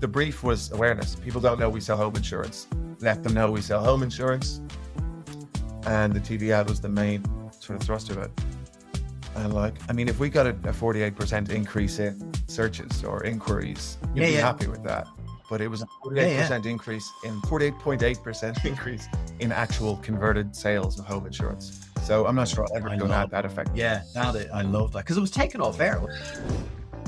the brief was awareness. People don't know we sell home insurance. Let them know we sell home insurance. And the TV ad was the main sort of thrust of it. And if we got a 48% increase in searches or inquiries, you'd be happy with that. But it was a 48% increase in 48.8% increase in actual converted sales of home insurance. So I'm not sure I'll ever going to have that effect. Yeah, I love that because it was taken off air.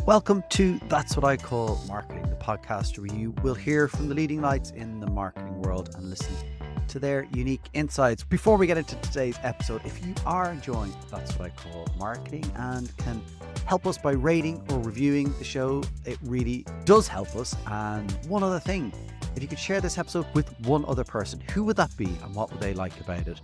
Welcome to That's What I Call Marketing, the podcast where you will hear from the leading lights in the marketing world and listen to their unique insights. Before we get into today's episode, if you are enjoying That's What I Call Marketing and can help us by rating or reviewing the show, it really does help us. And one other thing, if you could share this episode with one other person, who would that be and what would they like about it?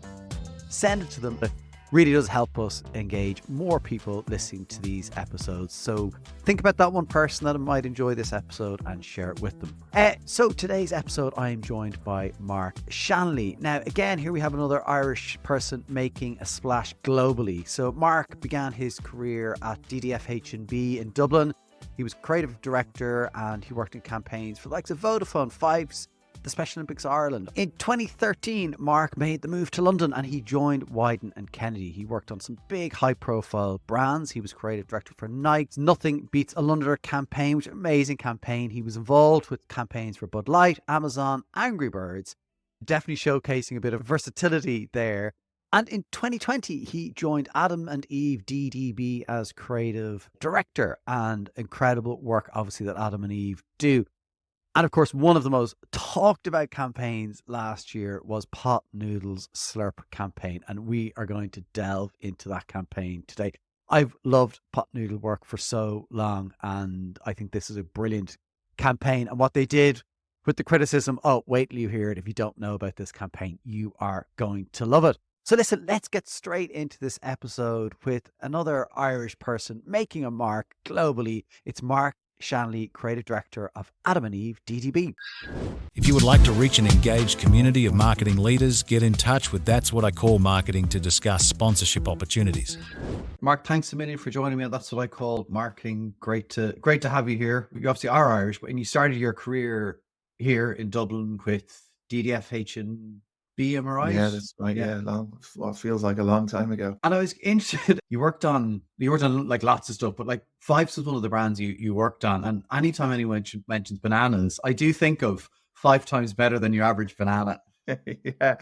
Send it to them. It really does help us engage more people listening to these episodes. So think about that one person that might enjoy this episode and share it with them. So today's episode, I am joined by Mark Shanley. Now, again, here we have another Irish person making a splash globally. So Mark began his career at DDFH&B in Dublin. He was creative director and he worked in campaigns for the likes of Vodafone, Fives, the Special Olympics Ireland. In 2013, Mark made the move to London and he joined Widen and Kennedy. He worked on some big high-profile brands. He was creative director for Nike. Nothing Beats a Londoner campaign, which is an amazing campaign. He was involved with campaigns for Bud Light, Amazon, Angry Birds, definitely showcasing a bit of versatility there. And in 2020, he joined Adam and Eve DDB as creative director, and incredible work, obviously, that Adam and Eve do. And of course, one of the most talked about campaigns last year was Pot Noodle's Slurp campaign. And we are going to delve into that campaign today. I've loved Pot Noodle work for so long, and I think this is a brilliant campaign. And what they did with the criticism, oh, wait till you hear it. If you don't know about this campaign, you are going to love it. So listen, let's get straight into this episode with another Irish person making a mark globally. It's Mark Shanley, creative director of Adam and Eve DDB. If you would like to reach an engaged community of marketing leaders, get in touch with That's What I Call Marketing to discuss sponsorship opportunities. Mark, thanks a million for joining me. That's What I Call Marketing. Great to have you here. You obviously are Irish, but you started your career here in Dublin with DDFH&B, am I right? Yeah, that's right. Yeah, what feels like a long time ago. And I was interested, you worked on like lots of stuff, but like Fives was one of the brands you worked on. And anytime anyone mentions bananas, I do think of 5 times better than your average banana. Yeah.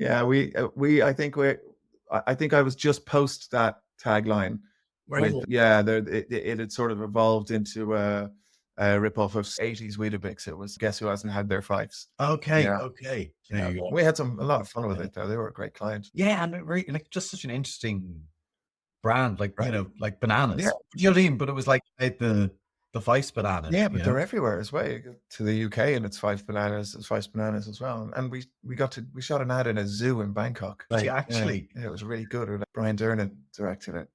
I think I was just post that tagline. Right. It had sort of evolved into a rip-off of 80s Weetabix. It was Guess Who Hasn't Had Their Fives. Okay. Yeah. We had a lot of fun with it though. They were a great client. Yeah, and like just such an interesting brand, like like bananas. Yeah. You know what I mean? But it was like the Vice banana. Yeah, but they're everywhere as well. You go to the UK and it's Five Bananas. It's Vice Bananas as well. And we shot an ad in a zoo in Bangkok. Actually, it was really good. Brian Dernan directed it.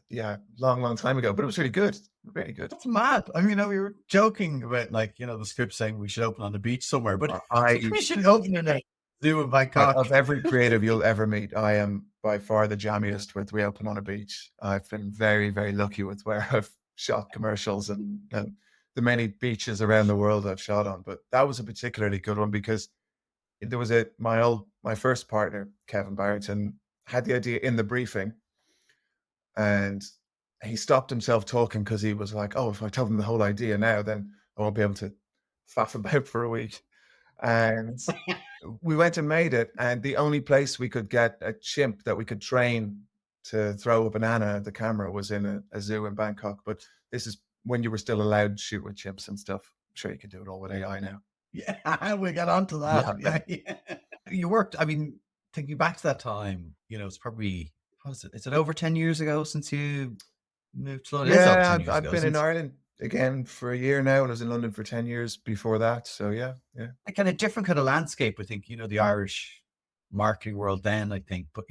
Yeah, long time ago, but it was really good. Very good. That's mad. I mean, we were joking about the script saying we should open on the beach somewhere, but we should open in a zoo in Bangkok. Of every creative you'll ever meet, I am by far the jammiest with We Open on a Beach. I've been very, very lucky with where I've shot commercials and the many beaches around the world I've shot on. But that was a particularly good one because there was my first partner, Kevin Barrington, had the idea in the briefing. And he stopped himself talking because he was like, oh, if I tell them the whole idea now, then I won't be able to faff about for a week. And we went and made it. And the only place we could get a chimp that we could train to throw a banana at the camera was in a zoo in Bangkok. But this is when you were still allowed to shoot with chimps and stuff. I'm sure you can do it all with AI now. Yeah, we got onto that. Yeah. You worked, I mean, thinking back to that time, it's probably... Is it over 10 years ago since you moved to London? Yeah, I've been in Ireland again for a year now, and I was in London for 10 years before that. So yeah. A kind of different kind of landscape, I think, the Irish marketing world then, I think. But,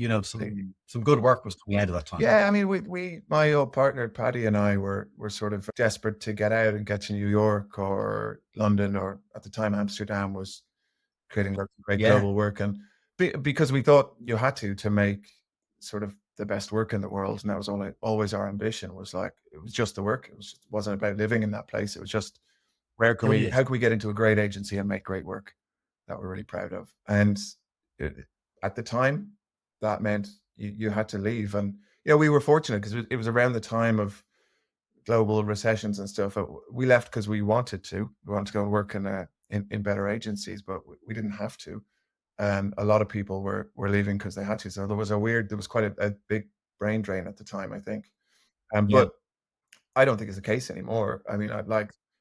some good work was coming out of that time. Yeah, I mean, my old partner, Paddy, and I were sort of desperate to get out and get to New York or London, or at the time Amsterdam was creating great global work. And because we thought you had to make sort of the best work in the world, and that was always our ambition. Was like, it was just the work. It wasn't about living in that place. It was just Brilliant. how can we get into a great agency and make great work that we're really proud of? And it, at the time, that meant you had to leave. And, we were fortunate because it was around the time of global recessions and stuff. We left because we wanted to. We wanted to go and work in better agencies, but we didn't have to. And a lot of people were leaving because they had to. So there was quite a big brain drain at the time, I think. Yeah. But I don't think it's the case anymore. I mean,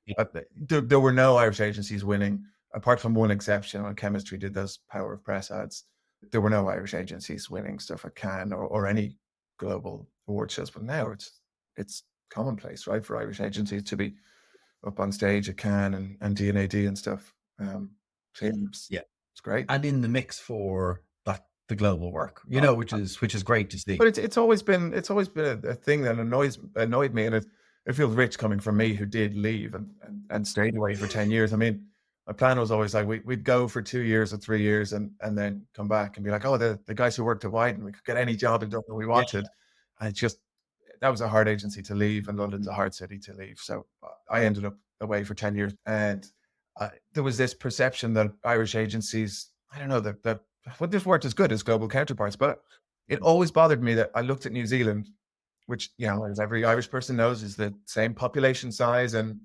Yeah. There were no Irish agencies winning, apart from one exception when Chemistry did those Power of Press ads. There were no Irish agencies winning stuff at Cannes or any global award shows. But now it's commonplace, right, for Irish agencies to be up on stage at Cannes and D&AD and stuff. So Yeah. it's great. And in the mix for the global work, which is great to see. But it's always been a thing that annoyed me, and it feels rich coming from me who did leave and stayed away for 10 years. I mean, my plan was always like we'd go for 2 years or 3 years and then come back and be like, oh, the guys who worked at Widen, we could get any job in Dublin we wanted. And it just, that was a hard agency to leave, and London's a hard city to leave. So I ended up away for 10 years, and there was this perception that Irish agencies, I don't know, that this weren't as good as global counterparts. But it always bothered me that I looked at New Zealand, which, as every Irish person knows, is the same population size and,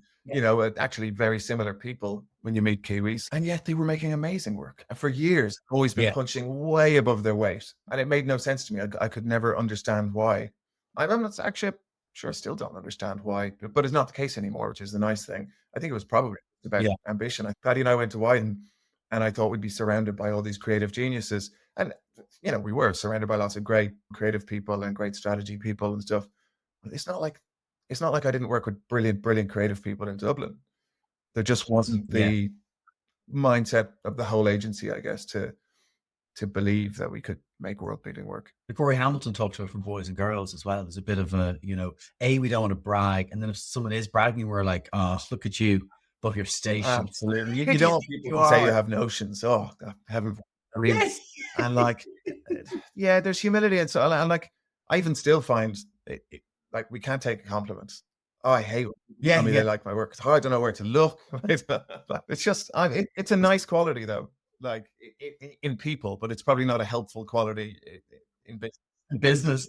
actually very similar people when you meet Kiwis. And yet they were making amazing work. And for years, always been punching way above their weight. And it made no sense to me. I could never understand why. I'm not actually sure, I still don't understand why, but it's not the case anymore, which is the nice thing. I think it was probably about ambition. Paddy and I went to Widen, and I thought we'd be surrounded by all these creative geniuses. And, we were surrounded by lots of great creative people and great strategy people and stuff. But it's not like I didn't work with brilliant creative people in Dublin. There just wasn't the mindset of the whole agency, I guess, to believe that we could make world-beating work. Corey Hamilton talked about from Boys and Girls as well. There's a bit of a, we don't want to brag. And then if someone is bragging, we're like, oh, look at you, above your station. Absolutely. You don't want people to say you have notions. Oh, heaven. And like, there's humility. And so, and like, I even still find like, we can't take a compliment. Oh, I hate it. They like my work. I don't know where to look. It's just, it's a nice quality though, like in people, but it's probably not a helpful quality in business.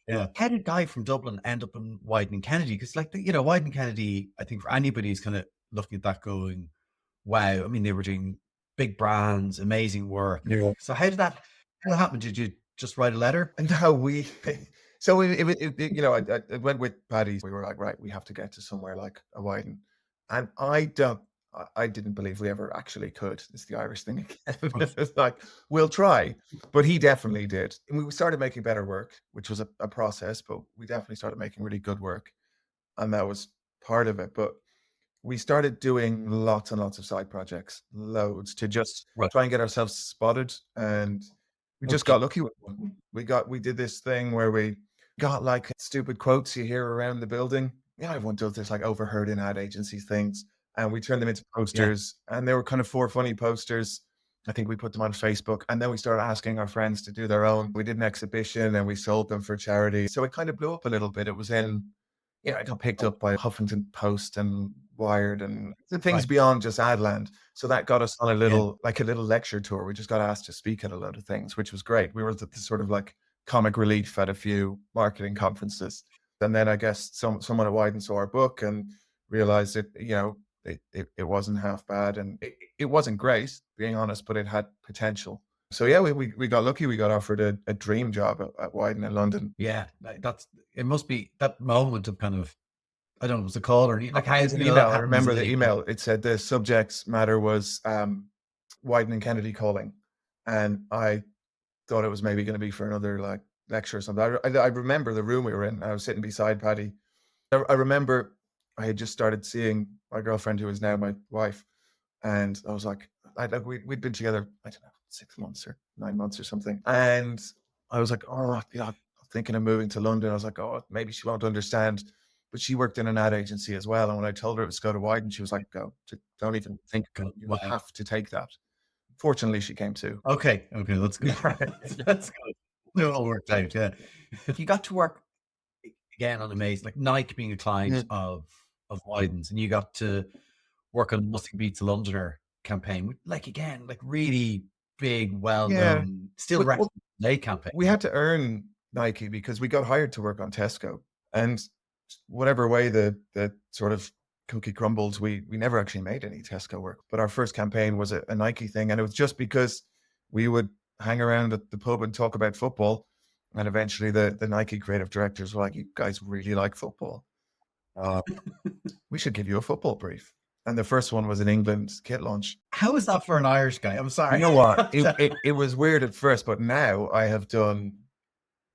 Yeah. How did a guy from Dublin end up in Widen Kennedy? Because Widen Kennedy, I think for anybody who's kind of looking at that going, wow, I mean, they were doing big brands, amazing work. Yeah. So how did that happen? Did you just write a letter? No, so I went with Paddy. We were like, right, we have to get to somewhere like a Widen. And I didn't believe we ever actually could. It's the Irish thing again. It's like, we'll try. But he definitely did. And we started making better work, which was a process, but we definitely started making really good work. And that was part of it. But we started doing lots and lots of side projects, loads, to just try and get ourselves spotted. And we just got lucky with one. We did this thing where we got like stupid quotes you hear around the building. Everyone does this like overheard in ad agencies things. And we turned them into posters, and they were kind of 4 funny posters. I think we put them on Facebook, and then we started asking our friends to do their own. We did an exhibition and we sold them for charity. So it kind of blew up a little bit. It was it got picked up by Huffington Post and Wired and things beyond just Adland. So that got us on a little lecture tour. We just got asked to speak at a load of things, which was great. We were the sort of like comic relief at a few marketing conferences. And then I guess someone at Widen saw our book and realized it wasn't half bad, and it wasn't great, being honest, but it had potential. So we got lucky. We got offered a dream job at Widen in London. Yeah, it must be that moment of kind of, I don't know, was a call or like how an email. I remember the email. It said the subject matter was Widen and Kennedy calling, and I thought it was maybe going to be for another like lecture or something. I remember the room we were in. I was sitting beside Paddy. I remember I had just started seeing my girlfriend, who is now my wife, and I was like, we'd been together, I don't know, 6 months or 9 months or something, and I was like, oh, I'm thinking of moving to London. I was like, oh, maybe she won't understand, but she worked in an ad agency as well, and when I told her it was go to Widen, she was like, go, don't even think, you have to take that. Fortunately, she came too. Okay, that's good. That's good. It all worked out. Yeah, you got to work again on Amazing, like Nike being a client of of Widen's, and you got to work on Nothing Beats a Londoner campaign, like again, like really big, well Yeah. known, still Well, recognized today campaign. we had to earn Nike because we got hired to work on Tesco, and whatever way the sort of cookie crumbles, we never actually made any Tesco work. But our first campaign was a Nike thing, and it was just because we would hang around at the pub and talk about football, and eventually the Nike creative directors were like, "You guys really like football. We should give you a football brief." And the first one was an England kit launch. How is that for an Irish guy? I'm sorry. You know what? It was weird at first, but now I have done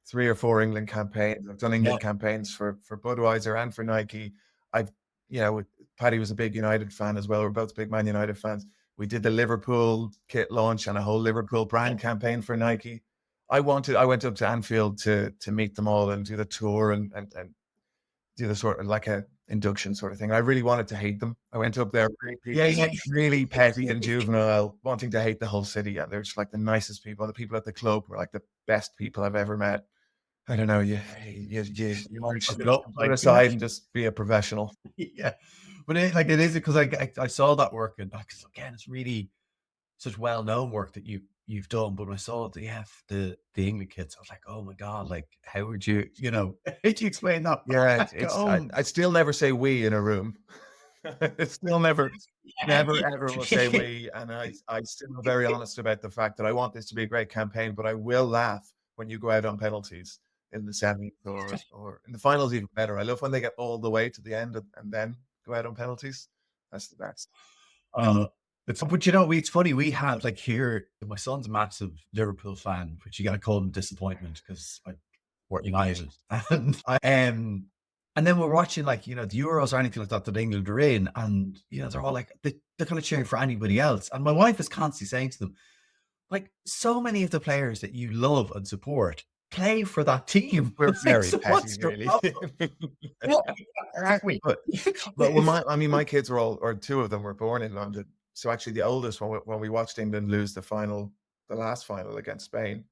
3 or 4 England campaigns. I've done England campaigns for Budweiser and for Nike. Paddy was a big United fan as well. We're both big Man United fans. We did the Liverpool kit launch and a whole Liverpool brand campaign for Nike. I went up to Anfield to meet them all and do the tour and do the sort of like a induction sort of thing. I really wanted to hate them. I went up there really petty and juvenile, wanting to hate the whole city. And they're just like the nicest people. The people at the club were like the best people I've ever met. I don't know. You should put it aside and just be a professional. Yeah, but it is because I saw that work, and because again, it's really such well known work that you've done. But when I saw the England kits, I was like, oh my god, like how would you how do you explain that? Yeah, I still never say we in a room. It's still never ever will say we, and I still am very honest about the fact that I want this to be a great campaign, but I will laugh when you go out on penalties in the semis or in the finals. Even better. I love when they get all the way to the end and then go out on penalties. That's the best. But it's funny. We had like here, my son's a massive Liverpool fan, which you got to call him disappointment because we're United, and then we're watching like the Euros or anything like that England are in, and they're all like they're kind of cheering for anybody else, and my wife is constantly saying to them, like, so many of the players that you love and support play for that team. We're very petty, really. Aren't we? But my kids were all, or 2 of them were born in London. So actually the oldest one, when we watched England lose the last final against Spain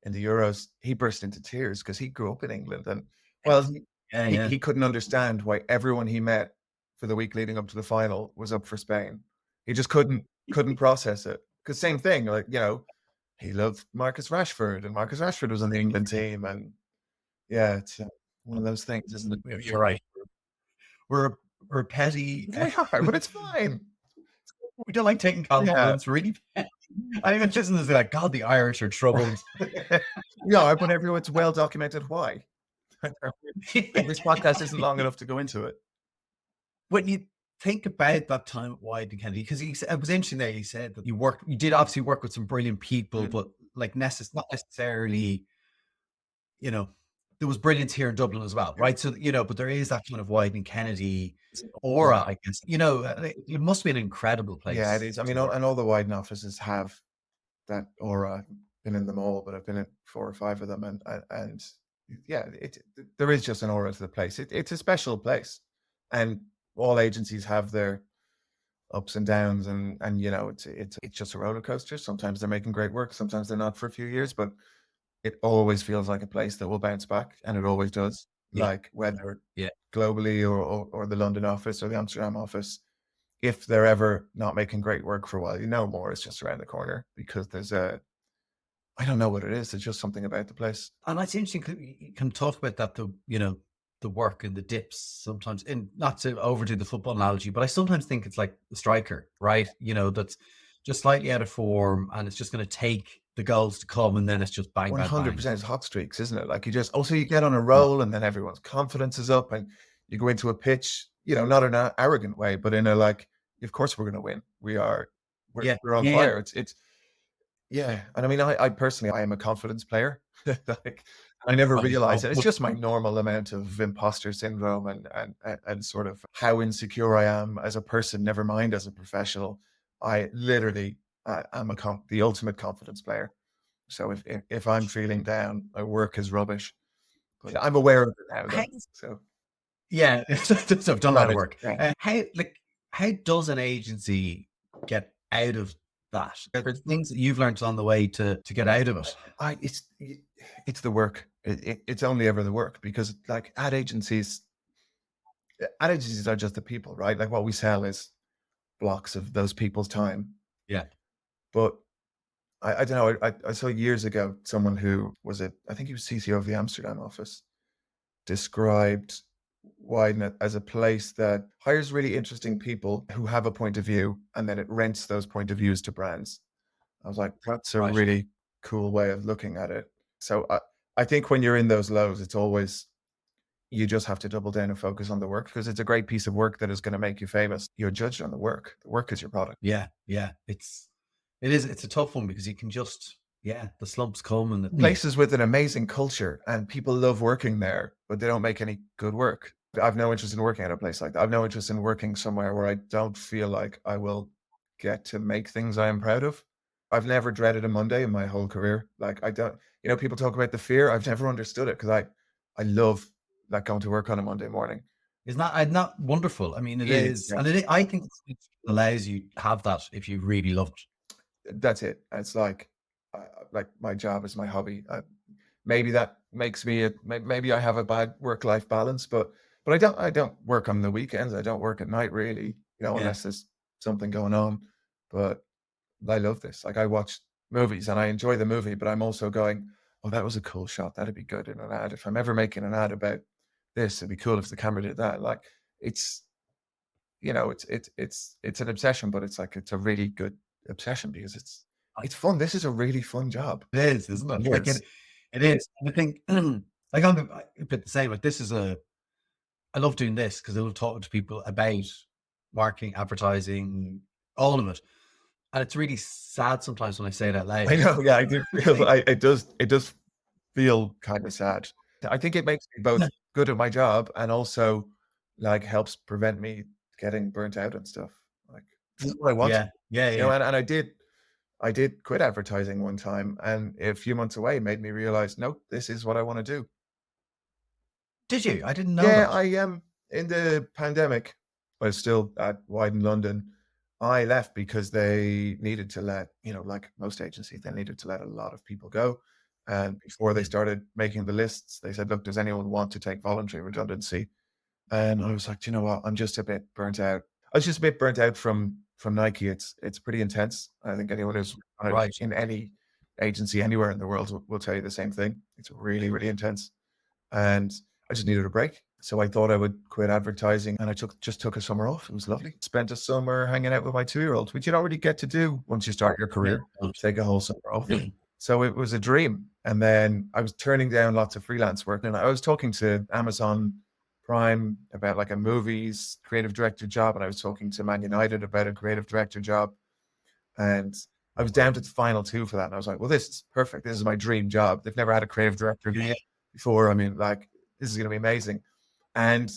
in the Euros, he burst into tears because he grew up in England. And he couldn't understand why everyone he met for the week leading up to the final was up for Spain. He just couldn't process it. Because same thing, like, he loved Marcus Rashford, and Marcus Rashford was on the England team. And yeah, it's one of those things, isn't it? You're right. We're petty. We are, but it's fine. We don't like taking compliments, really. I even listen to like, God, the Irish are troubled. Yeah, but it's well documented why. This podcast isn't long enough to go into it. When you think about that time at Widen Kennedy, because it was interesting there, you said that you did obviously work with some brilliant people, but like not necessarily, there was brilliance here in Dublin as well, right? So, but there is that kind of Widen Kennedy aura, I guess. It must be an incredible place. Yeah, it is. I mean, and all the Widen offices have that aura. I've been in them all, but I've been in 4 or 5 of them, and yeah, there is just an aura to the place. It's a special place, and all agencies have their ups and downs, and it's just a roller coaster. Sometimes they're making great work, sometimes they're not for a few years, but it always feels like a place that will bounce back, and it always does. Yeah. Like whether globally or the London office or the Amsterdam office, if they're ever not making great work for a while, more is just around the corner, because there's I don't know what it is. There's just something about the place. And that's interesting. You can talk about that, the work and the dips sometimes, and not to overdo the football analogy, but I sometimes think it's like the striker, right? That's just slightly out of form, and it's just going to take the goals to come, and then it's just bang, 100%. It's hot streaks, isn't it? Like you get on a roll, and then everyone's confidence is up, and you go into a pitch, not in an arrogant way, but in a like, of course we're going to win. We're on fire. It's yeah. And I mean, I personally, I am a confidence player. Like, I never realized it. It's just my normal amount of imposter syndrome and sort of how insecure I am as a person, never mind as a professional. I literally am the ultimate confidence player. So if I'm feeling down, my work is rubbish. But I'm aware of it now, though, so yeah, so I've done a lot of work. How does an agency get out of that? Are there things that you've learned on the way to get out of it? It's the work. It's only ever the work, because like ad agencies, ad agencies are just the people, right? Like what we sell is blocks of those people's time. Yeah. But I don't know. I saw years ago someone who was I think he was CCO of the Amsterdam office, described Widen as a place that hires really interesting people who have a point of view, and then it rents those point of views to brands. I was like, that's a Right. really cool way of looking at it. So I think when you're in those lows, it's always, you just have to double down and focus on the work, because it's a great piece of work that is going to make you famous. You're judged on the work. The work is your product. Yeah. Yeah. It's a tough one because you can just, the slumps come and Places with an amazing culture and people love working there, but they don't make any good work. I've no interest in working at a place like that. I've no interest in working somewhere where I don't feel like I will get to make things I am proud of. I've never dreaded a Monday in my whole career. Like I don't, people talk about the fear. I've never understood it, because I love like going to work on a Monday morning. Isn't that wonderful? I mean, it Yeah, is. yeah. And I think it allows you to have that if you really love it. That's it. It's like my job is my hobby. Maybe that makes me maybe I have a bad work-life balance, but I don't work on the weekends. I don't work at night really, unless there's something going on. But I love this. Like I watch movies and I enjoy the movie, but I'm also going, oh, that was a cool shot. That'd be good in an ad. If I'm ever making an ad about this, it'd be cool if the camera did that. Like it's, it's an obsession, but it's like, it's a really good obsession because it's fun. This is a really fun job. It is, isn't it? Like it is. And I think, like I'm a bit the same. Like I love doing this because I love talking to people about marketing, advertising, all of it. And it's really sad sometimes when I say it out loud. I know. Yeah, I do feel it does feel kind of sad. I think it makes me both good at my job and also like helps prevent me getting burnt out and stuff. Like this is what I want. Yeah. And I did quit advertising one time, and a few months away made me realize, no, this is what I want to do. Did you? I didn't know Yeah, that. I in the pandemic, I was still at Widen London. I left because they needed to let, like most agencies, they needed to let a lot of people go. And before they started making the lists, they said, look, does anyone want to take voluntary redundancy? And I was like, do you know what? I'm just a bit burnt out. I was just a bit burnt out from Nike. It's pretty intense. I think anyone who's in any agency anywhere in the world will tell you the same thing. It's really, really intense. And I just needed a break. So I thought I would quit advertising, and I just took a summer off. It was lovely. Spent a summer hanging out with my 2-year-old, which you don't really get to do once you start your career. Take a whole summer off. So it was a dream. And then I was turning down lots of freelance work. And I was talking to Amazon Prime about like a movies creative director job. And I was talking to Man United about a creative director job. And I was down to the final 2 for that. And I was like, well, this is perfect. This is my dream job. They've never had a creative director before. I mean, like, this is going to be amazing. And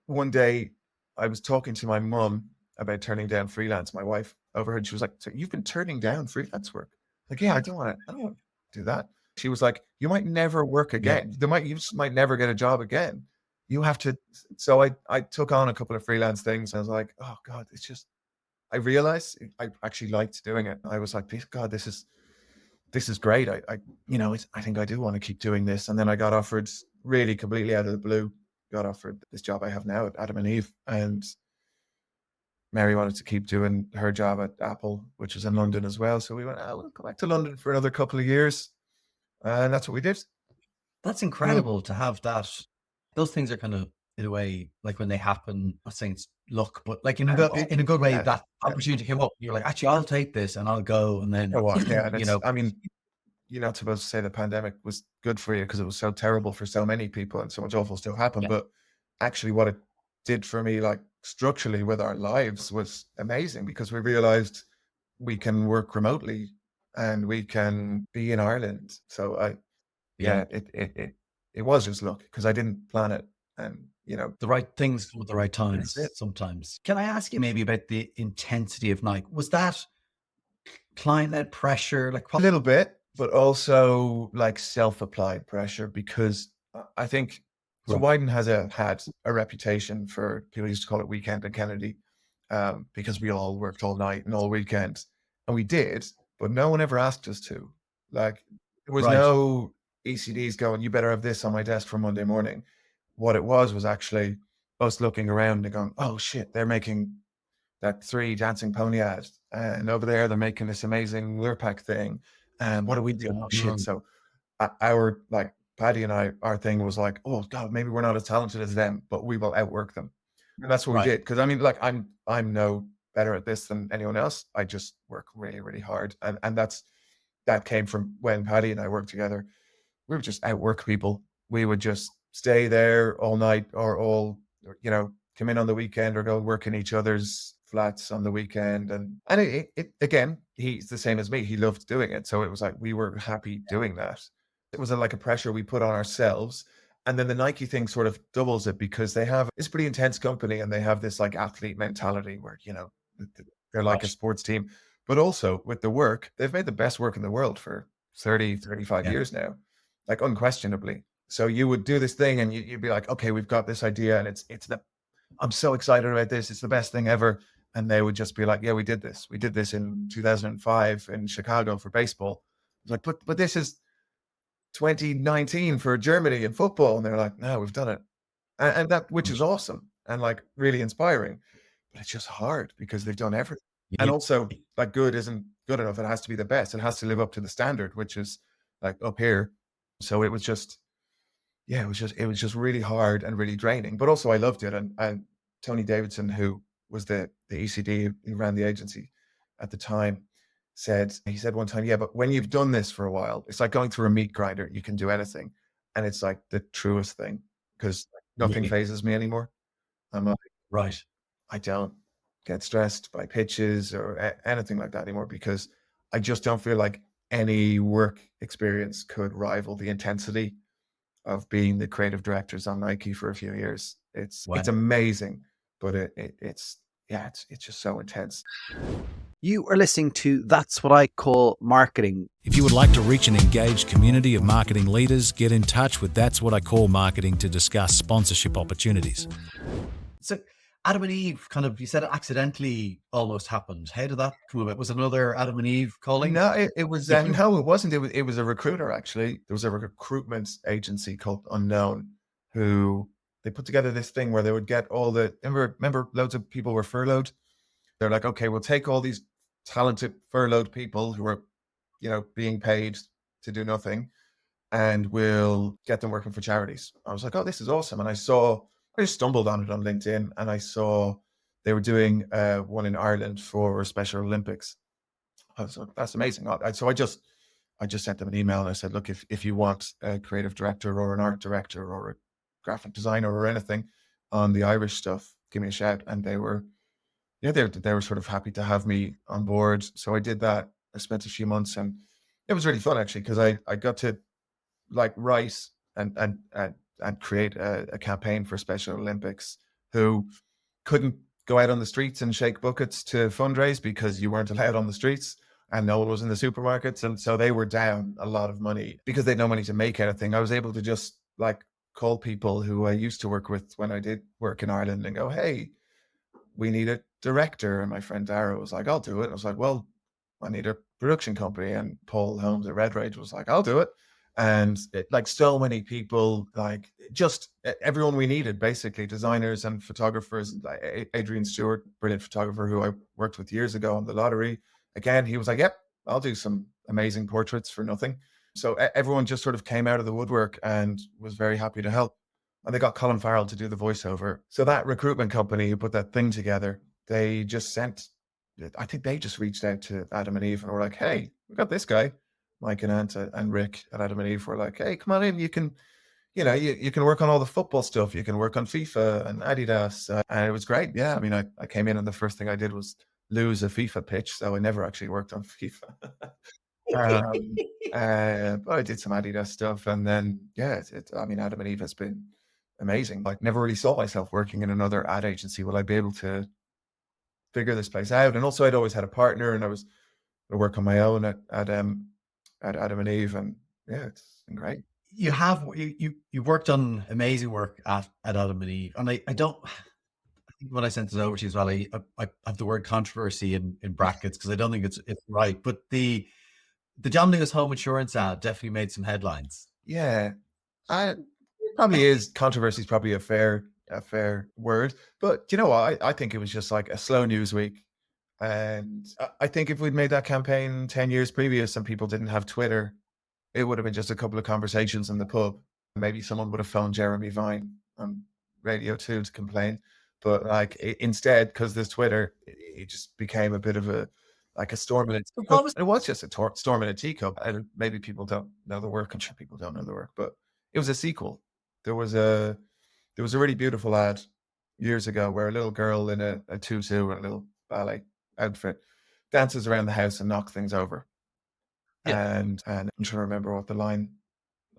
one day I was talking to my mum about turning down freelance. My wife overheard. She was like, so you've been turning down freelance work? Like, yeah, I don't want to do that. She was like, you might never work again. You just might never get a job again. You have to. So I took on a couple of freelance things. I was like, oh God, it's just, I realized I actually liked doing it. I was like, God, this is great. I think I do want to keep doing this. And then I got offered, really completely out of the blue, got offered this job I have now at Adam and Eve. And Mary wanted to keep doing her job at Apple, which is in London as well. So we went, we'll go back to London for another couple of years. And that's what we did. That's incredible to have that. Those things are kind of, in a way, like when they happen, I'm not saying it's luck, but like in a good way, that opportunity came up. You're like, actually, I'll take this and I'll go. And then, I mean, you're not supposed to say the pandemic was good for you because it was so terrible for so many people and so much awful still happened. But actually what it did for me, like structurally with our lives, was amazing, because we realized we can work remotely and we can be in Ireland. So it was just luck, because I didn't plan it. And, the right things with the right times sometimes. Can I ask you maybe about the intensity of Nike? Was that client-led pressure? Like a little bit, but also like self-applied pressure, because I think Widen has had a reputation for, people used to call it weekend and Kennedy, because we all worked all night and all weekend, and we did, but no one ever asked us to. Like there was no ECDs going, you better have this on my desk for Monday morning. What it was actually, us looking around and going, oh shit, they're making that 3 dancing pony ad, and over there they're making this amazing Lurpak thing, and what do we do? Oh shit. So our, like, Paddy and I, our thing was like, oh god, maybe we're not as talented as them, but we will outwork them. And that's what we Right. did. Because I mean, like, I'm no better at this than anyone else. I just work really, really hard. And that came from when Paddy and I worked together. We would just outwork people. We would just stay there all night, or come in on the weekend, or go work in each other's flats on the weekend. And it again, he's the same as me. He loved doing it. So it was like we were happy doing that. It was like a pressure we put on ourselves. And then the Nike thing sort of doubles it, because they have this pretty intense company, and they have this like athlete mentality where, they're like a Right. sports team. But also with the work, they've made the best work in the world for 30, 35 Yeah. years now, like unquestionably. So you would do this thing, and you'd be like, okay, we've got this idea, and I'm so excited about this. It's the best thing ever. And they would just be like, yeah, we did this. We did this in 2005 in Chicago for baseball. It's like, but this is 2019 for Germany in football. And they're like, no, we've done it. And that, which is awesome and like really inspiring, but it's just hard because they've done everything. And You- also, like, good isn't good enough. It has to be the best. It has to live up to the standard, which is like up here. So it was just, yeah, it was just really hard and really draining. But also I loved it. And Tony Davidson, who was the ECD who ran the agency at the time, he said one time, yeah, but when you've done this for a while, it's like going through a meat grinder. You can do anything. And it's like the truest thing, because nothing Really? phases me anymore. I'm like, Right. I don't get stressed by pitches or anything like that anymore, because I just don't feel like any work experience could rival the intensity of being the creative directors on Nike for a few years. It's Wow. amazing, but it's just so intense. You are listening to That's What I Call Marketing. If you would like to reach an engaged community of marketing leaders, get in touch with That's What I Call Marketing to discuss sponsorship opportunities. So Adam and Eve, kind of, you said it accidentally almost happened. How did that come about? Was it another Adam and Eve calling? No, it was If you- no, it wasn't. It was a recruiter, actually. There was a recruitment agency called Unknown, who they put together this thing where they would get all the remember loads of people were furloughed. They're like, okay, we'll take all these talented furloughed people who are, being paid to do nothing, and we'll get them working for charities. I was like, oh, this is awesome. And I just stumbled on it on LinkedIn, and I saw they were doing one in Ireland for Special Olympics. I was like, that's amazing. So I just sent them an email, and I said, look, if you want a creative director or an art director or a graphic designer or anything on the Irish stuff, give me a shout. And they were sort of happy to have me on board. So I did that. I spent a few months, and it was really fun, actually, because I got to like write and create a campaign for Special Olympics, who couldn't go out on the streets and shake buckets to fundraise because you weren't allowed on the streets, and no one was in the supermarkets. And so they were down a lot of money because they had no money to make anything. I was able to just like call people who I used to work with when I did work in Ireland and go, hey, we need a director. And my friend Dara was like, I'll do it. I was like, well, I need a production company. And Paul Holmes at Red Rage was like, I'll do it. And like so many people, like just everyone we needed, basically designers and photographers. Like Adrian Stewart, brilliant photographer who I worked with years ago on The Lottery. Again, he was like, yep, I'll do some amazing portraits for nothing. So everyone just sort of came out of the woodwork and was very happy to help. And they got Colin Farrell to do the voiceover. So that recruitment company who put that thing together, I think they just reached out to Adam and Eve and were like, hey, we got this guy. Mike and Ant and Rick at Adam and Eve were like, hey, come on in. You can, you can work on all the football stuff. You can work on FIFA and Adidas. And it was great. Yeah. I mean, I came in, and the first thing I did was lose a FIFA pitch. So I never actually worked on FIFA. But I did some Adidas stuff. And then, yeah, I mean, Adam and Eve has been amazing. I never really saw myself working in another ad agency. Will I be able to figure this place out? And also I'd always had a partner, and I was going to work on my own at Adam and Eve, and yeah, it's been great. You worked on amazing work at Adam and Eve, and I think when I sent it over to you as well, I have the word controversy in brackets because I don't think it's right, but the John Lewis home insurance ad definitely made some headlines. Yeah, it probably is. Controversy is probably a fair a fair word. But you know what? I think it was just like a slow news week. And I think if we'd made that campaign 10 years previous and people didn't have Twitter, it would have been just a couple of conversations in the pub. Maybe someone would have phoned Jeremy Vine on Radio 2 to complain. But like instead, because there's Twitter, it just became a bit of a like a storm in a teacup. It was just a storm in a teacup. And maybe people don't know the work. I'm sure people don't know the work, but it was a sequel. There was a really beautiful ad years ago where a little girl in a tutu and a little ballet outfit dances around the house and knocks things over. Yeah. And I'm trying to remember what the line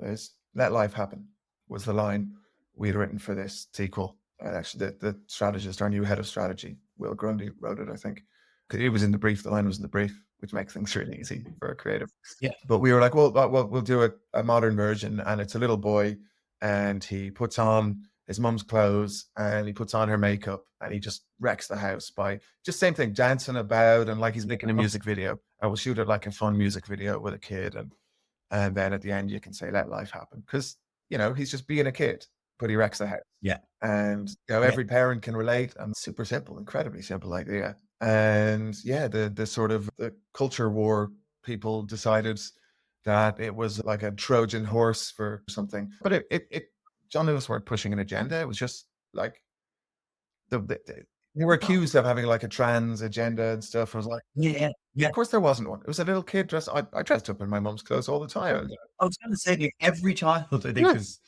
is. Let life happen was the line we'd written for this sequel. And actually, the strategist, our new head of strategy, Will Grundy, wrote it, I think. It was in the brief. The line was in the brief, which makes things really easy for a creative. Yeah. But we were like, well, we'll do a modern version. And it's a little boy and he puts on his mum's clothes and he puts on her makeup and he just wrecks the house by just same thing, dancing about and like he's making a music video. I will shoot it like a fun music video with a kid. And then at the end, you can say, let life happen. Because, you know, he's just being a kid, but he wrecks the house. Yeah. And, you know, every parent can relate and super simple, incredibly simple idea. And yeah, the sort of the culture war people decided that it was like a Trojan horse for something. But it John Lewis weren't pushing an agenda. It was just like they were accused of having like a trans agenda and stuff. I was like, Yeah. of course there wasn't one. It was a little kid dressed. I dressed up in my mum's clothes all the time. I was going to say, like, every child, I think, Yeah. is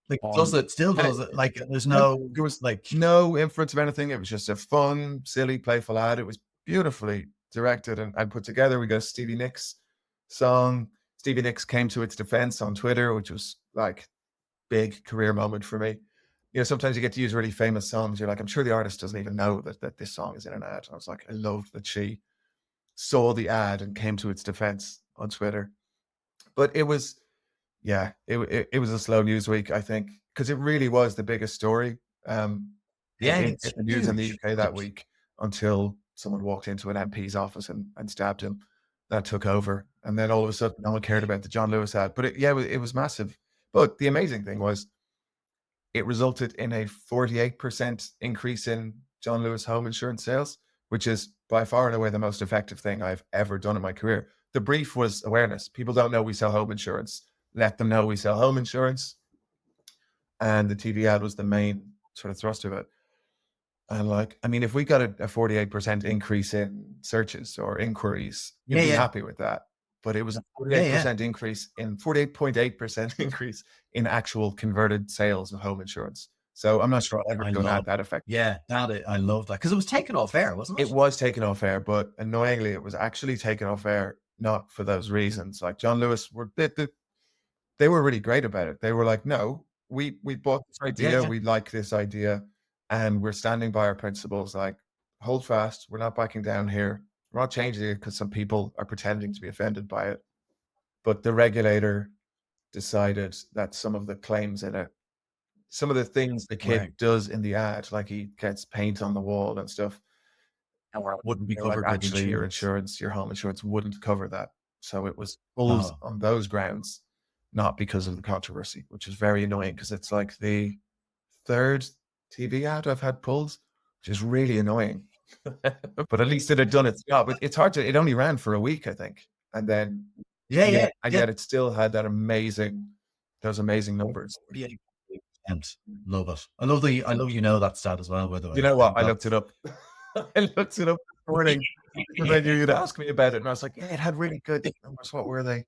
like does it, still does it. Like, there's no, there was like, no influence of anything. It was just a fun, silly, playful ad. It was beautifully directed and put together. We got a Stevie Nicks song. Stevie Nicks came to its defense on Twitter, which was like big career moment for me. You know, sometimes you get to use really famous songs. You're like, I'm sure the artist doesn't even know that this song is in an ad. I was like, I loved that she saw the ad and came to its defense on Twitter. But it was, yeah, it was a slow news week, I think, because it really was the biggest story in it's the news in the huge. UK that week until someone walked into an MP's office and stabbed him. That took over. And then all of a sudden, no one cared about the John Lewis ad. But it was massive. But the amazing thing was it resulted in a 48% increase in John Lewis home insurance sales, which is by far and away the most effective thing I've ever done in my career. The brief was awareness. People don't know we sell home insurance. Let them know we sell home insurance. And the TV ad was the main sort of thrust of it. And like, I mean, if we got a 48% increase in searches or inquiries, you'd be happy with that. But it was a 48% increase in 48.8% increase in actual converted sales of home insurance. So I'm not sure I'll ever go at that effect. Yeah, I love that because it was taken off air, wasn't it? It was taken off air, but annoyingly, it was actually taken off air not for those reasons. Like John Lewis they were really great about it. They were like, no, we bought this idea, we like this idea, and we're standing by our principles. Like, hold fast, we're not backing down here. We're not changing it because some people are pretending to be offended by it. But the regulator decided that some of the claims in it, some of the things the kid does in the ad, like he gets paint on the wall and stuff, wouldn't be covered. Like, actually, your insurance, your home insurance wouldn't cover that. So it was pulled on those grounds, not because of the controversy, which is very annoying because it's like the third TV ad I've had pulled, which is really annoying. But at least it had done its job. It's hard to, it only ran for a week, I think. And then, yet it still had those amazing numbers. Yeah. And love it. I love that stat as well, by the way. You know what? I looked it up. I looked it up this morning because I knew you'd ask me about it. And I was like, yeah, it had really good numbers. What were they?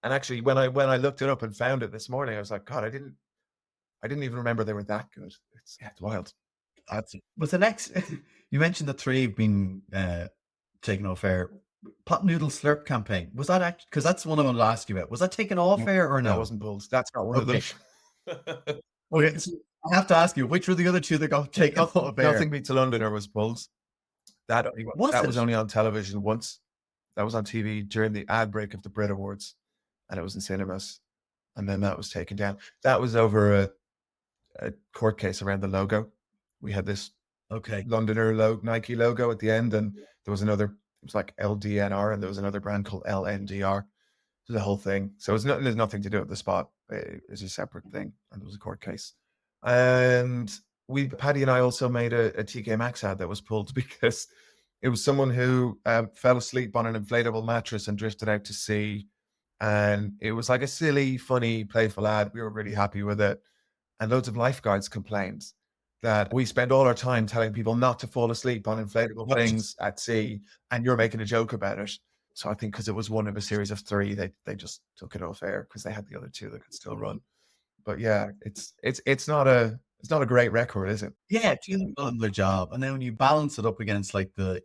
And actually, when I looked it up and found it this morning, I was like, God, I didn't even remember they were that good. It's wild. Was the next, you mentioned the three have been taken off air. Pot Noodle Slurp campaign. Was that actually, because that's one I wanted to ask you about. Was that taken off air or no? That wasn't pulled. That's not one of them. Okay, so I have to ask you, which were the other two that got taken off air? Nothing Beats a Londoner was pulled. That was only on television once. That was on TV during the ad break of the Brit Awards, and it was in cinemas. And then that was taken down. That was over a court case around the logo. We had this Londoner Nike logo at the end, and there was another. It was like LDNR, and there was another brand called LNDR. So the whole thing. So there's nothing to do with the spot. It was a separate thing, and it was a court case. And Paddy and I also made a TK Maxx ad that was pulled because it was someone who fell asleep on an inflatable mattress and drifted out to sea. And it was like a silly, funny, playful ad. We were really happy with it. And loads of lifeguards complained that we spend all our time telling people not to fall asleep on inflatable things at sea, and you're making a joke about it. So I think because it was one of a series of 3, they just took it off air because they had the other 2 that could still run. But yeah, it's not a great record, is it? Yeah, doing their job. And then when you balance it up against like the,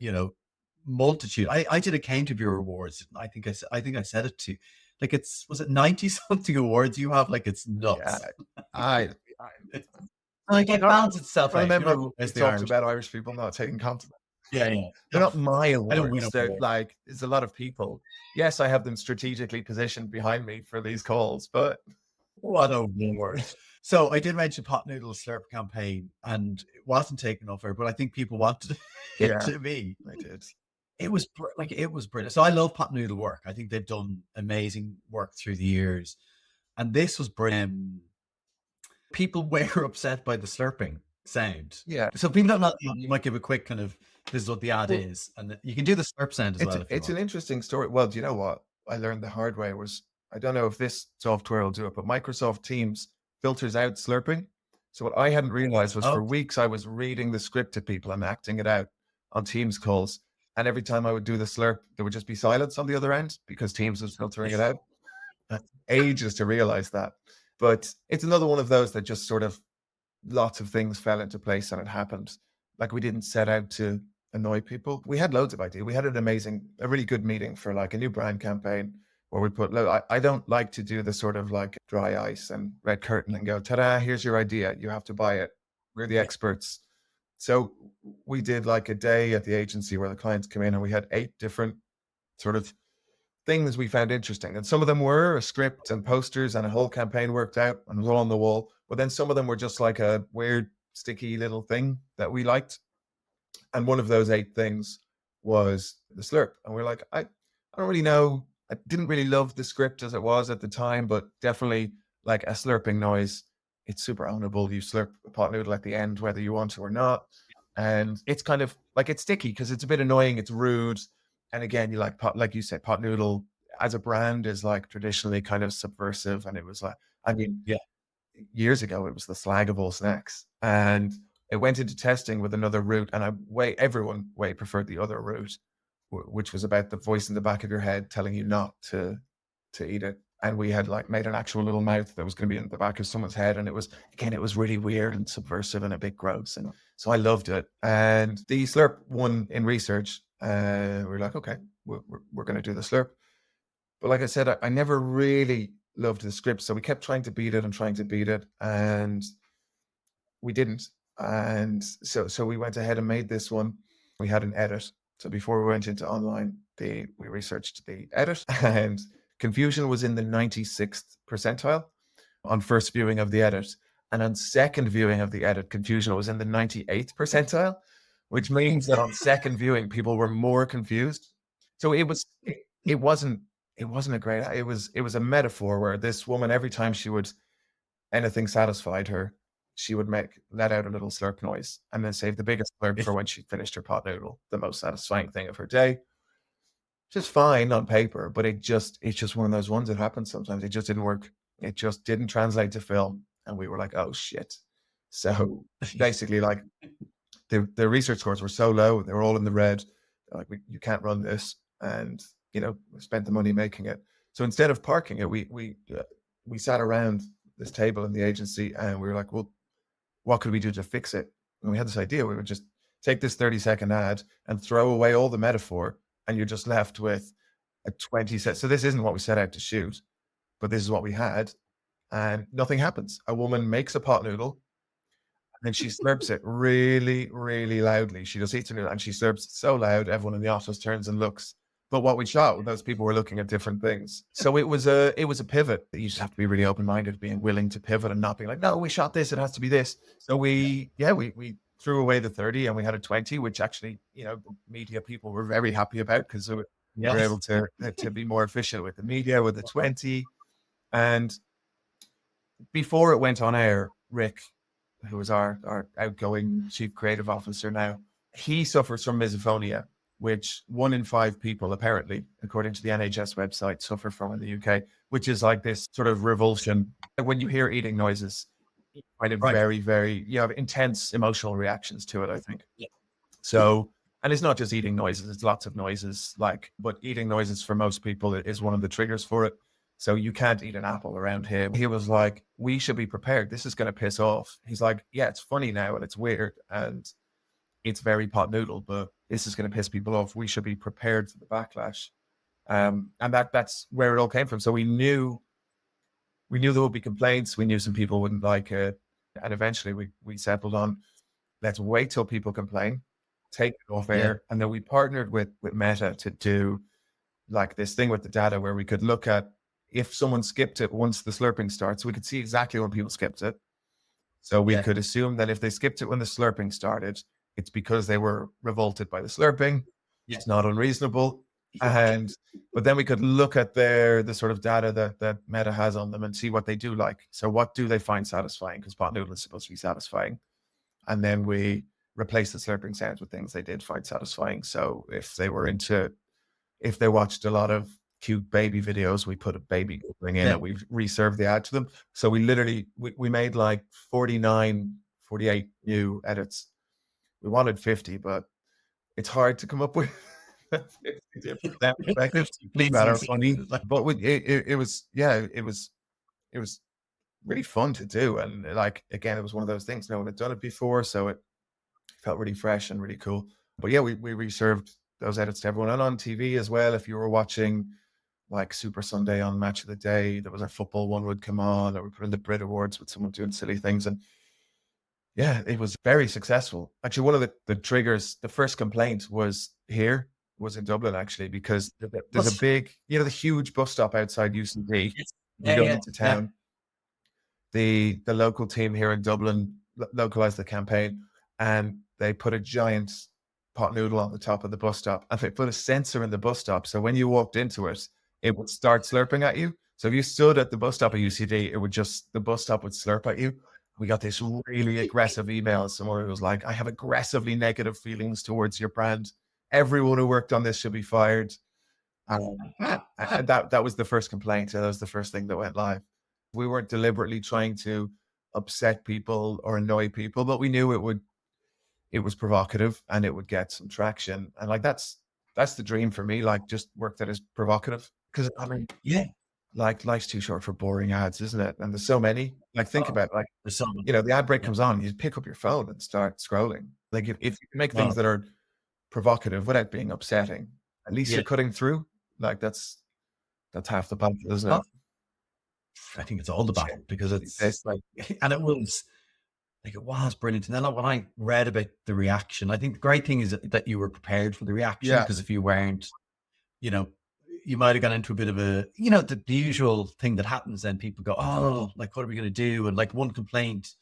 multitude. I did a Counter Viewer Awards. I think I said it to you. Like was it 90 something awards you have? Like it's nuts. Yeah, I Like it balances itself I out. remember we as the talked Irish. about Irish people not taking compliments. Yeah, yeah. They're not my I don't win awards. They're awards. like, there's a lot of people. Yes, I have them strategically positioned behind me for these calls, but What a award. So I did mention Pot Noodle Slurp campaign, and it wasn't taken off air, but I think people wanted it Yeah. to be. I did. It was brilliant. So I love Pot Noodle work. I think they've done amazing work through the years, and this was brilliant. People were upset by the slurping sound. Yeah. So people don't know, you might give a quick kind of, this is what the ad Well, is, and you can do the slurp sound as well. If you It's an want. interesting story. Well, do you know what? I learned the hard way was, I don't know if this software will do it, but Microsoft Teams filters out slurping. So what I hadn't realized was for Oh, weeks I was reading the script to people and acting it out on Teams calls. And every time I would do the slurp, there would just be silence on the other end because Teams was filtering it out. Ages to realize that. But it's another one of those that just sort of lots of things fell into place and it happened. Like we didn't set out to annoy people. We had loads of ideas. We had a really good meeting for like a new brand campaign where we put, I don't like to do the sort of like dry ice and red curtain and go, ta-da, here's your idea. You have to buy it. We're the experts. So we did like a day at the agency where the clients come in and we had 8 different sort of things we found interesting. And some of them were a script and posters and a whole campaign worked out and was all on the wall. But then some of them were just like a weird, sticky little thing that we liked. And one of those 8 things was the slurp. And we're like, I don't really know. I didn't really love the script as it was at the time, but definitely like a slurping noise. It's super ownable. You slurp a pot noodle at the end, whether you want to or not. And it's kind of like, it's sticky because it's a bit annoying. It's rude. And again, you like you said, pot noodle as a brand is like traditionally kind of subversive. And it was like, I mean, yeah. years ago, it was the slag of all snacks. And it went into testing with another route. And everyone way preferred the other route, which was about the voice in the back of your head telling you not to eat it. And we had like made an actual little mouth that was going to be in the back of someone's head. And it was really weird and subversive and a bit gross. And so I loved it. And the slurp won in research. We were like, okay, we're going to do the slurp. But like I said, I never really loved the script. So we kept trying to beat it. And we didn't. And so we went ahead and made this one. We had an edit. So before we went into online, we researched the edit, and confusion was in the 96th percentile on first viewing of the edit. And on second viewing of the edit, confusion was in the 98th percentile, which means that on second viewing, people were more confused. So it wasn't a great, it was a metaphor where this woman, every time anything satisfied her, she would let out a little slurp noise and then save the biggest slurp for when she finished her pot noodle, the most satisfying thing of her day. Just fine on paper, but it's just one of those ones that happens sometimes. It just didn't work. It just didn't translate to film. And we were like, oh shit. So basically like the research scores were so low, they were all in the red. Like you can't run this. And we spent the money making it. So instead of parking it, we sat around this table in the agency and we were like, well, what could we do to fix it? And we had this idea. We would just take this 30-second ad and throw away all the metaphor, and you're just left with a 20-second. So this isn't what we set out to shoot, but this is what we had. And nothing happens. A woman makes a pot noodle and she slurps it really, really loudly. She just eats a noodle and she slurps it so loud, everyone in the office turns and looks. But what we shot, those people were looking at different things. So it was a pivot. You just have to be really open-minded, being willing to pivot and not being like, no, we shot this, it has to be this. So we threw away the 30 and we had a 20, which actually, media people were very happy about because we were able to be more efficient with the media with the 20. And before it went on air, Rick, who is our outgoing chief creative officer now, he suffers from misophonia, which 1 in 5 people, apparently, according to the NHS website, suffer from in the UK, which is like this sort of revulsion. When you hear eating noises, you find it very, very, you have intense emotional reactions to it, I think. Yeah. So, and it's not just eating noises, it's lots of noises, but eating noises for most people is one of the triggers for it. So you can't eat an apple around him. He was like, we should be prepared. This is going to piss off. He's like, yeah, it's funny now and it's weird and it's very pot noodle, but this is going to piss people off. We should be prepared for the backlash. And that's where it all came from. So we knew there would be complaints. We knew some people wouldn't like it. And eventually we settled on, let's wait till people complain, take it off air. And then we partnered with Meta to do like this thing with the data where we could look at if someone skipped it once the slurping starts, we could see exactly when people skipped it. So we could assume that if they skipped it when the slurping started, it's because they were revolted by the slurping. It's not unreasonable. But then we could look at the sort of data that Meta has on them and see what they do like. So what do they find satisfying? Because pot noodle is supposed to be satisfying. And then we replace the slurping sounds with things they did find satisfying. So if they watched a lot of cute baby videos, we put a baby thing in and we reserved the ad to them. So we literally, we made like 48 new edits. We wanted 50, but it's hard to come up with 50 different sound effects that are funny. But it was really fun to do. And like, again, it was one of those things, no one had done it before. So it felt really fresh and really cool. But yeah, we reserved those edits to everyone. And on TV as well, if you were watching like Super Sunday on Match of the Day, there was a football one would come on, or we put in the Brit Awards with someone doing silly things. And yeah, it was very successful. Actually, one of the triggers, the first complaint was in Dublin, actually, because there's a big, the huge bus stop outside UCD. Going into town. The local team here in Dublin localized the campaign, and they put a giant pot noodle on the top of the bus stop, and they put a sensor in the bus stop. So when you walked into it, it would start slurping at you. So if you stood at the bus stop at UCD, the bus stop would slurp at you. We got this really aggressive email. Someone was like, I have aggressively negative feelings towards your brand. Everyone who worked on this should be fired. And that was the first complaint. That was the first thing that went live. We weren't deliberately trying to upset people or annoy people, but we knew it was provocative and it would get some traction. And like, that's the dream for me, like just work that is provocative. Because I mean, like life's too short for boring ads, isn't it? And there's so many. Like think about it, like there's so many. The ad break comes on, you pick up your phone and start scrolling. Like if you can make things that are provocative without being upsetting, at least you're cutting through. Like that's half the battle, isn't it? I think it's all the battle, because it's like, and it was brilliant. And then when I read about the reaction, I think the great thing is that you were prepared for the reaction, because if you weren't, you might have gone into a bit of a, the usual thing that happens. Then people go, oh, like, what are we going to do? And like one complaint,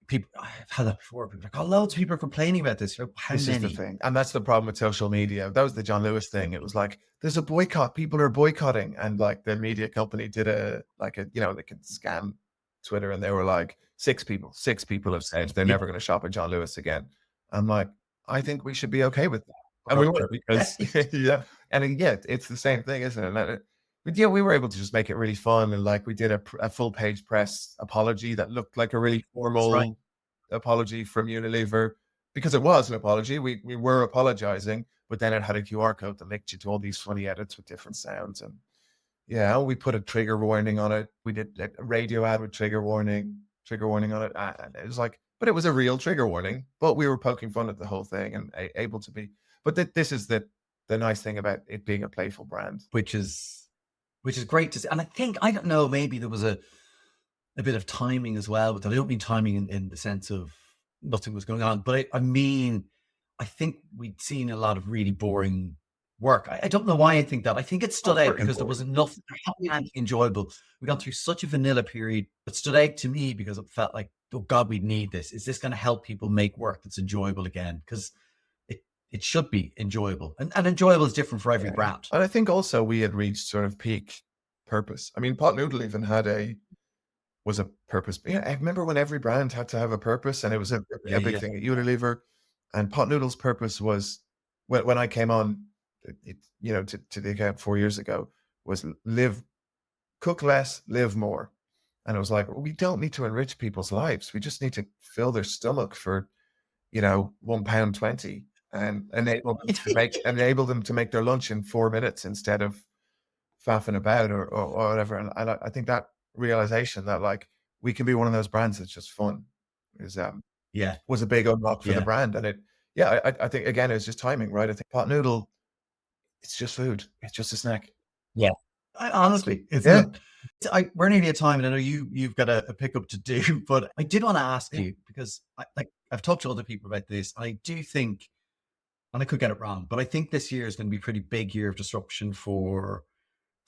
people, I've had that before. People are like, oh, loads of people are complaining about this. How this many? Is the thing. And that's the problem with social media. That was the John Lewis thing. It was like, there's a boycott. People are boycotting. And like the media company did they can scan Twitter, and they were like, 6 people have said they're never going to shop at John Lewis again. I'm like, I think we should be okay with that. And we were, because it's the same thing, isn't it? But yeah, we were able to just make it really fun. And like, we did a full page press apology that looked like a really formal apology from Unilever, because it was an apology. We were apologizing, but then it had a QR code that linked you to all these funny edits with different sounds. And yeah, we put a trigger warning on it. We did a radio ad with trigger warning on it. And it was like, but it was a real trigger warning, but we were poking fun at the whole thing and able to be. But this is the nice thing about it being a playful brand, which is great to see. And I think, I don't know, maybe there was a bit of timing as well, but I don't mean timing in the sense of nothing was going on, but I mean, I think we'd seen a lot of really boring work. I don't know why I think that. I think it stood out because there was enough enjoyable. We got through such a vanilla period. It stood out to me because it felt like, oh God, we need this. Is this going to help people make work that's enjoyable again? Because it should be enjoyable, and enjoyable is different for every brand. And I think also we had reached sort of peak purpose. I mean, Pot Noodle even had was a purpose. Yeah, I remember when every brand had to have a purpose, and it was a big thing at Unilever. And Pot Noodle's purpose was when I came on, to the account 4 years ago, was cook less, live more. And it was like, we don't need to enrich people's lives. We just need to fill their stomach for, £1.20 and enable them to make their lunch in 4 minutes instead of faffing about or whatever. And I think that realization that like we can be one of those brands that's just fun is Yeah. was a big unlock for the Yeah. brand. And I think again it's just timing, right? I think Pot Noodle, it's just food. It's just a snack. Yeah. Honestly, it's Yeah. not. We're nearly at time, and I know you've got a pickup to do, but I did want to ask you because I've talked to other people about this. I do think, and I could get it wrong, but I think this year is going to be a pretty big year of disruption for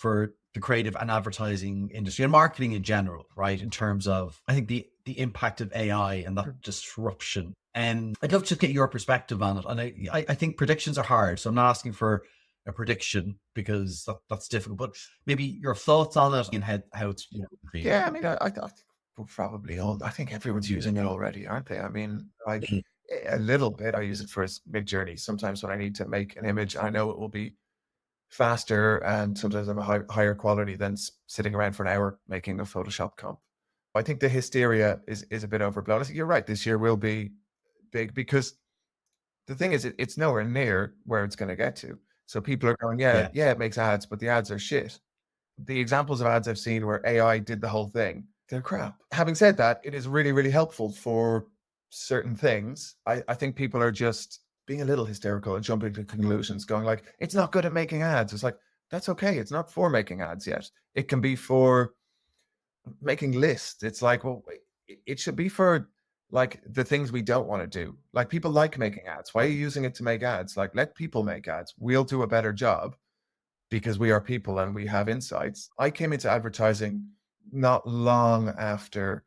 the creative and advertising industry and marketing in general, right? In terms of, I think the impact of AI and that disruption. And I'd love to just get your perspective on it. And I think predictions are hard, so I'm not asking for a prediction because that's difficult. But maybe your thoughts on it and how it's Yeah, I mean, I think we're probably all. I think everyone's using it already, aren't they? I mean, like a little bit. I use it for mid journey. Sometimes when I need to make an image, I know it will be faster, and sometimes I'm a higher quality than sitting around for an hour making a Photoshop comp. I think the hysteria is a bit overblown. I think you're right. This year will be big because the thing is, it's nowhere near where it's going to get to. So people are going, yeah, it makes ads, but the ads are shit. The examples of ads I've seen where AI did the whole thing, they're crap. Having said that, it is really, really helpful for certain things. I think people are just being a little hysterical and jumping to conclusions, going like, it's not good at making ads. It's like, that's okay. It's not for making ads yet. It can be for making lists. It's like, well, it should be for like the things we don't want to do. Like people like making ads. Why are you using it to make ads? Like let people make ads. We'll do a better job because we are people and we have insights. I came into advertising not long after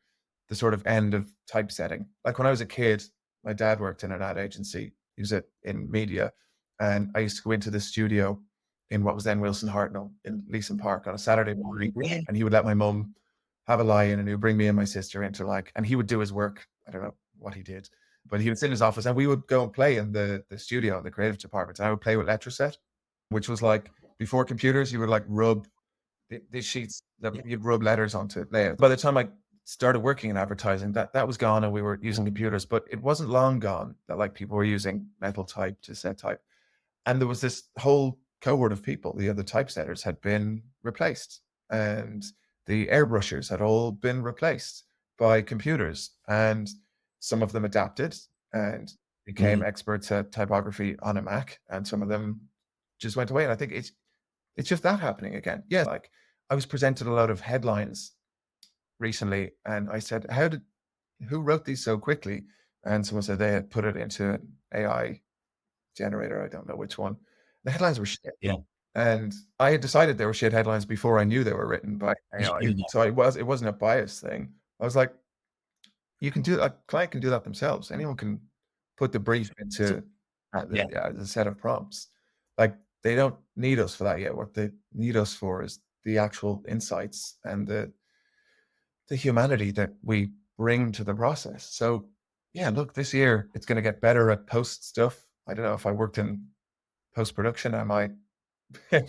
the sort of end of typesetting. Like when I was a kid, my dad worked in an ad agency. He was in media. And I used to go into the studio in what was then Wilson Hartnell in Leeson Park on a Saturday morning. And he would let my mum have a lie in, and he would bring me and my sister into and he would do his work. I don't know what he did, but he would sit in his office and we would go and play in the studio, in the creative department. And I would play with Letraset, which was like, before computers, you would like rub these sheets that you'd rub letters onto layout. By the time I started working in advertising, that was gone and we were using computers, but it wasn't long gone that like people were using metal type to set type. And there was this whole cohort of people, the other typesetters had been replaced, and the airbrushers had all been replaced by computers, and some of them adapted and became experts at typography on a Mac, and some of them just went away. And I think it's just that happening again. Yeah, like I was presented a lot of headlines recently, and I said, who wrote these so quickly? And someone said they had put it into an AI generator. I don't know which one. The headlines were shit. Yeah. And I had decided they were shit headlines before I knew they were written by AI. So it wasn't a bias thing. I was like, you can do that. A client can do that themselves. Anyone can put the brief into a set of prompts. Like they don't need us for that yet. What they need us for is the actual insights and the humanity that we bring to the process. So yeah, look, this year it's going to get better at post stuff. I don't know if I worked in post-production, I might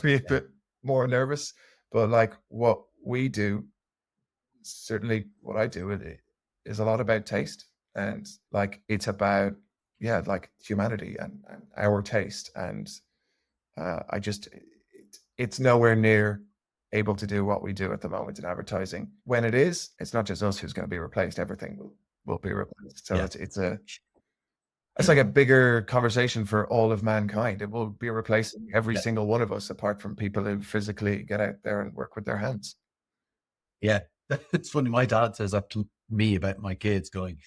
be a bit more nervous, but like what we do, certainly what I do, it is a lot about taste, and like it's about like humanity and our taste. And it's nowhere near able to do what we do at the moment in advertising. When it is, it's not just us who's going to be replaced. Everything will be replaced. So it's like a bigger conversation for all of mankind. It will be replacing every single one of us, apart from people who physically get out there and work with their hands. Yeah. It's funny. My dad says that to me about my kids, going,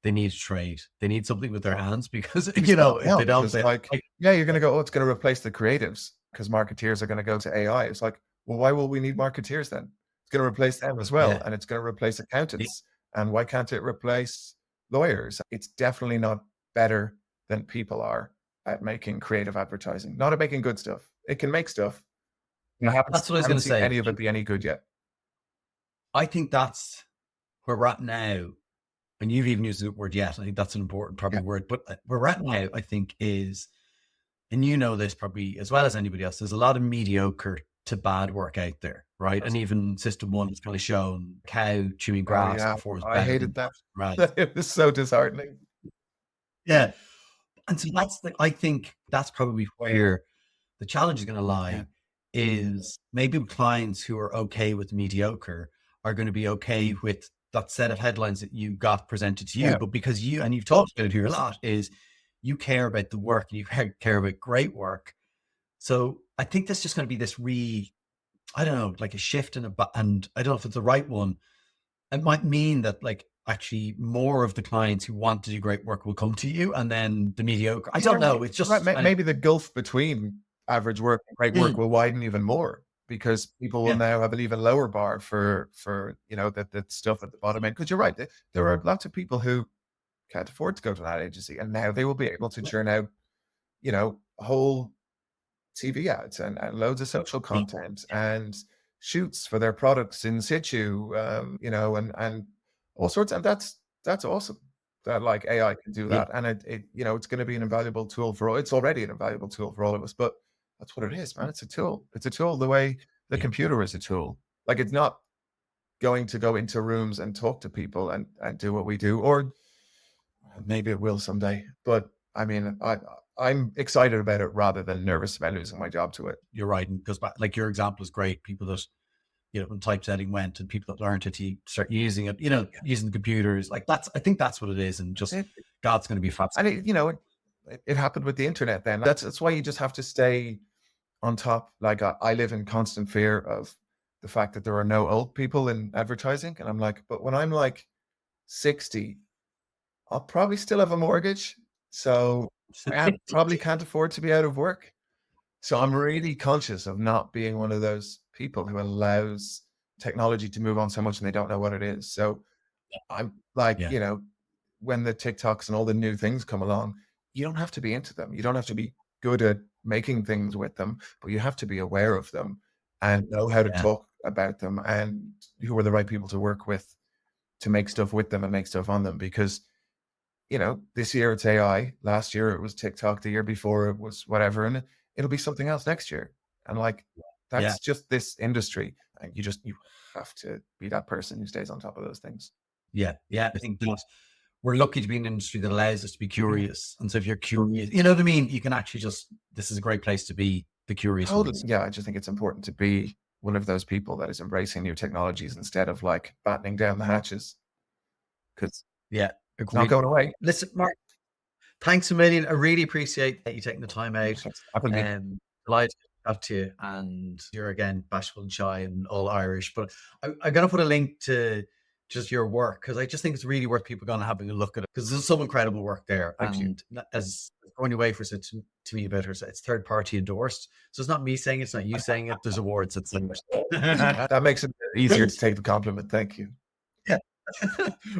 they need a trade. They need something with their hands because, if they don't, you're going to go, it's going to replace the creatives because marketeers are going to go to AI. It's like, well, why will we need marketeers then? It's going to replace them as well. And it's going to replace accountants. And why can't it replace lawyers? It's definitely not better than people are at making creative advertising, not at making good stuff. It can make stuff. That's what I was going to say. Any of it be any good yet? I think that's where we're at now, and you've even used the word yet, I think that's an important probably word, but where we're at now, I think is, and you know this probably as well as anybody else, there's a lot of mediocre to bad work out there, right? And even System 1 has kind of shown cow chewing grass yeah, performs I better hated than that. grass. It was so disheartening. Yeah. And so I think that's probably where the challenge is going to lie, is maybe clients who are okay with mediocre are going to be okay with that set of headlines that you got presented to you. Yeah. But because you, and you've talked about it here a lot, is you care about the work and you care about great work. So I think there's just going to be this I don't know, like a shift and I don't know if it's the right one. It might mean that like actually more of the clients who want to do great work will come to you, and then the mediocre, I don't know. It's just right. Maybe the gulf between average work and great work will widen even more, because people will now have an even lower bar for that stuff at the bottom end. Because you're right, there are lots of people who can't afford to go to that agency, and now they will be able to churn out whole TV ads and loads of social content and shoots for their products in situ, and all sorts. And that's awesome that like AI can do that. And it's going to be an invaluable tool it's already an invaluable tool for all of us, but that's what it is, man. It's a tool. It's a tool the way the computer is a tool. Like, it's not going to go into rooms and talk to people and do what we do, or maybe it will someday. But I mean, I'm excited about it rather than nervous about losing my job to it. You're right. And because like your example is great. People that, when typesetting went, and people that learned it to start using it, using the computers, like I think that's what it is. And just God's going to be fast. And it happened with the internet then. That's why you just have to stay on top. Like, I live in constant fear of the fact that there are no old people in advertising. And I'm like, but when I'm like 60, I'll probably still have a mortgage. So I probably can't afford to be out of work. So I'm really conscious of not being one of those people who allows technology to move on so much and they don't know what it is. So I'm like, when the TikToks and all the new things come along, you don't have to be into them. You don't have to be good at making things with them, but you have to be aware of them and know how to talk about them and who are the right people to work with to make stuff with them and make stuff on them. Because this year it's AI, last year it was TikTok, the year before it was whatever, and it'll be something else next year. And like, that's just this industry. And you have to be that person who stays on top of those things. Yeah. I think that we're lucky to be in an industry that allows us to be curious. And so if you're curious, you know what I mean? You can actually this is a great place to be the curious ones. Yeah, I just think it's important to be one of those people that is embracing new technologies instead of like battening down the hatches. Because it's not going away. Listen, Mark, thanks a million. I really appreciate that you taking the time out. Delighted to talk to you, and you're again bashful and shy and all Irish. But I'm going to put a link to just your work, because I just think it's really worth people going and having a look at it, because there's some incredible work there. And as Ronnie Wafer said to me about her, it's third party endorsed. So it's not me saying it, it's not you saying it. There's awards that's that makes it easier to take the compliment. Thank you. Yeah.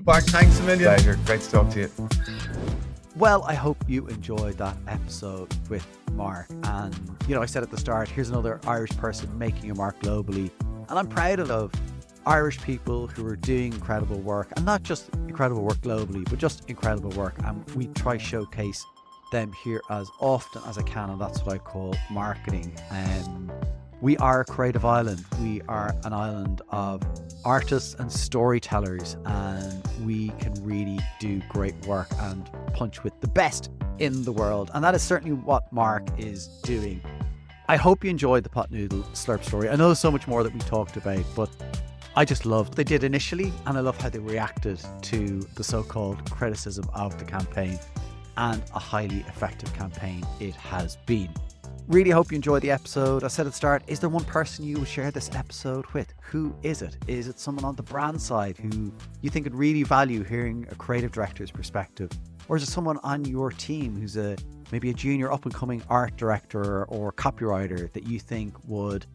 Mark, thanks a million. Pleasure. Great to talk to you. Well, I hope you enjoyed that episode with Mark. And, I said at the start, here's another Irish person making a mark globally. And I'm proud of Irish people who are doing incredible work, and not just incredible work globally, but just incredible work. And we try showcase them here as often as I can. And that's what I call marketing. We are a creative island. We are an island of artists and storytellers, and we can really do great work and punch with the best in the world. And that is certainly what Mark is doing. I hope you enjoyed the Pot Noodle Slurp story. I know there's so much more that we talked about, but I just loved what they did initially, and I love how they reacted to the so-called criticism of the campaign, and a highly effective campaign it has been. Really hope you enjoyed the episode. I said at the start, is there one person you would share this episode with? Who is it? Is it someone on the brand side who you think would really value hearing a creative director's perspective? Or is it someone on your team who's maybe a junior up-and-coming art director or copywriter that you think would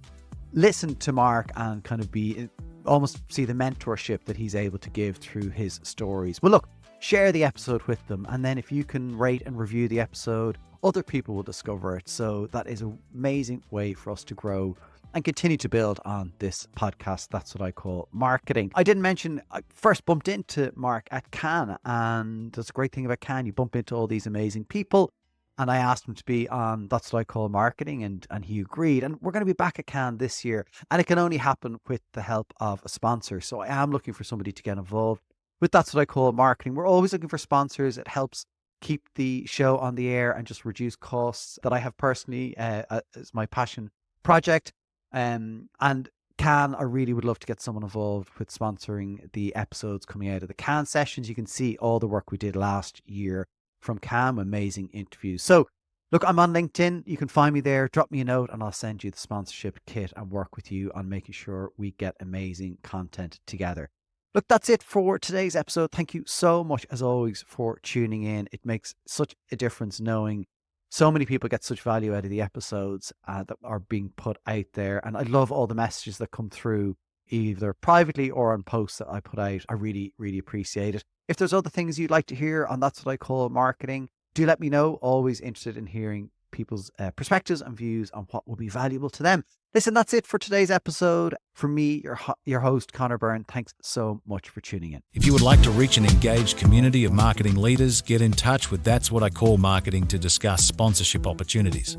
listen to Mark and kind of be almost see the mentorship that he's able to give through his stories? Well, look, share the episode with them, and then if you can rate and review the episode, other people will discover it. So that is an amazing way for us to grow and continue to build on this podcast. That's what I call marketing. I didn't mention, I first bumped into Mark at Cannes, and that's a great thing about Cannes. You bump into all these amazing people. And I asked him to be on That's What I Call Marketing, and he agreed. And we're going to be back at Cannes this year. And it can only happen with the help of a sponsor. So I am looking for somebody to get involved with That's What I Call Marketing. We're always looking for sponsors. It helps keep the show on the air and just reduce costs that I have personally as my passion project. And Cannes, I really would love to get someone involved with sponsoring the episodes coming out of the Cannes sessions. You can see all the work we did last year from Cam, amazing interviews. So look, I'm on LinkedIn. You can find me there. Drop me a note and I'll send you the sponsorship kit and work with you on making sure we get amazing content together. Look, that's it for today's episode. Thank you so much, as always, for tuning in. It makes such a difference knowing so many people get such value out of the episodes that are being put out there. And I love all the messages that come through, either privately or on posts that I put out. I really, really appreciate it. If there's other things you'd like to hear on That's What I Call Marketing, do let me know. Always interested in hearing people's perspectives and views on what will be valuable to them. Listen, that's it for today's episode. From me, your host, Connor Byrne, thanks so much for tuning in. If you would like to reach an engaged community of marketing leaders, get in touch with That's What I Call Marketing to discuss sponsorship opportunities.